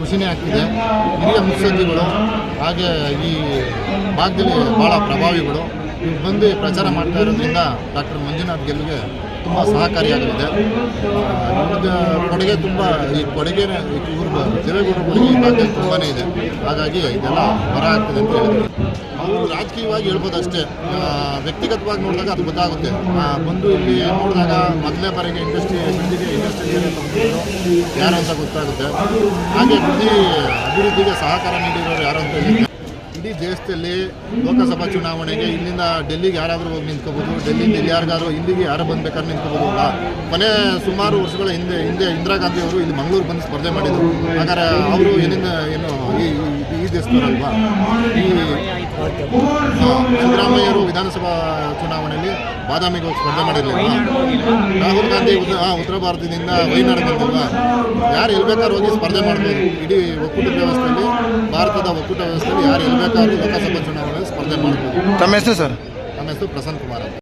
ಖುಷಿನೇ ಆಗ್ತಿದೆ. ಹಿರಿಯ ಮುತ್ಸದ್ದಿಗಳು ಹಾಗೆ ಈ ಭಾಗದಲ್ಲಿ ಭಾಳ ಪ್ರಭಾವಿಗಳು ಇವ್ರು ಬಂದು ಪ್ರಚಾರ ಮಾಡ್ತಾ ಇರೋದ್ರಿಂದ ಡಾಕ್ಟರ್ ಮಂಜುನಾಥ್ ಗೆಲುವಿಗೆ ತುಂಬ ಸಹಕಾರಿಯಾಗಲಿದೆ. ಇವ್ರದ್ದು ಕೊಡುಗೆ ತುಂಬ ಈ ಕೊಡುಗೆ ಇವ್ರ ದೇವೇಗೌಡರ ಕೊಡುಗೆ ಈ ಭಾಗದಲ್ಲಿ ತುಂಬಾ ಇದೆ. ಹಾಗಾಗಿ ಇದೆಲ್ಲ ಹೊರ ಆಗ್ತದೆ ಅಂತ ಹೇಳಿದ್ರು. ಅವರು ರಾಜಕೀಯವಾಗಿ ಹೇಳ್ಬೋದು ಅಷ್ಟೇ, ವ್ಯಕ್ತಿಗತವಾಗಿ ನೋಡಿದಾಗ ಅದು ಗೊತ್ತಾಗುತ್ತೆ. ಬಂದು ಇಲ್ಲಿ ನೋಡಿದಾಗ ಮೊದಲನೇ ಬಾರಿಗೆ ಇಂಡಸ್ಟ್ರಿ ಯಾರು ಅಂತ ಗೊತ್ತಾಗುತ್ತೆ. ಹಾಗೆ ಅಭಿವೃದ್ಧಿಗೆ ಸಹಕಾರ ನೀಡಿರೋರು ಯಾರು ಅಂತ ಹೇಳಿದ್ರೆ ಇಡೀ ದೇಶದಲ್ಲಿ ಲೋಕಸಭಾ ಚುನಾವಣೆಗೆ ಇಲ್ಲಿಂದ ಡೆಲ್ಲಿಗೆ ಯಾರಾದರೂ ಹೋಗಿ ನಿಂತ್ಕೋಬೋದು, ಡೆಲ್ಲಿಯಿಂದ ಇಲ್ಲಿ ಯಾರಿಗಾದ್ರೂ ಇಲ್ಲಿಗೆ ಯಾರು ಬಂದ್ಬೇಕಾದ್ರೆ ನಿಂತ್ಕೋಬೋದು. ಕೊನೆ ಸುಮಾರು ವರ್ಷಗಳ ಹಿಂದೆ ಇಂದಿರಾ ಗಾಂಧಿ ಅವರು ಇಲ್ಲಿ ಮಂಗಳೂರು ಬಂದು ಸ್ಪರ್ಧೆ ಮಾಡಿದರು. ಹಾಗಾದ್ರೆ ಅವರು ಏನು ಈ ದೇಶದವರಲ್ವಾ. ಈ ಸಿದ್ದರಾಮಯ್ಯರು ವಿಧಾನಸಭಾ ಚುನಾವಣೆಯಲ್ಲಿ ಬಾದಾಮಿಗೆ ಹೋಗಿ ಸ್ಪರ್ಧೆ ಮಾಡಿರಲಿಲ್ಲ. ರಾಹುಲ್ ಗಾಂಧಿ ಉತ್ತರ ಭಾರತದಿಂದ ವೈನಾಡ್ ಬಂದಿಲ್ವಾ. ಯಾರು ಎಲ್ಲಿ ಬೇಕಾದ್ರೂ ಹೋಗಿ ಸ್ಪರ್ಧೆ ಮಾಡ್ಬೋದು. ಇಡೀ ಒಕ್ಕೂಟ ವ್ಯವಸ್ಥೆಯಲ್ಲಿ, ಭಾರತದ ಒಕ್ಕೂಟ ವ್ಯವಸ್ಥೆಯಲ್ಲಿ ಯಾರು ಎಲ್ಲಿ ಬೇಕಾದ್ರೂ ಲೋಕಸಭಾ ಚುನಾವಣೆಯಲ್ಲಿ ಸ್ಪರ್ಧೆ ಮಾಡ್ಬೋದು. ತಮ್ಮ ಹೆಸರು ಸರ್? ನಮ್ಮ ಹೆಸರು ಪ್ರಸನ್ನ ಕುಮಾರ್.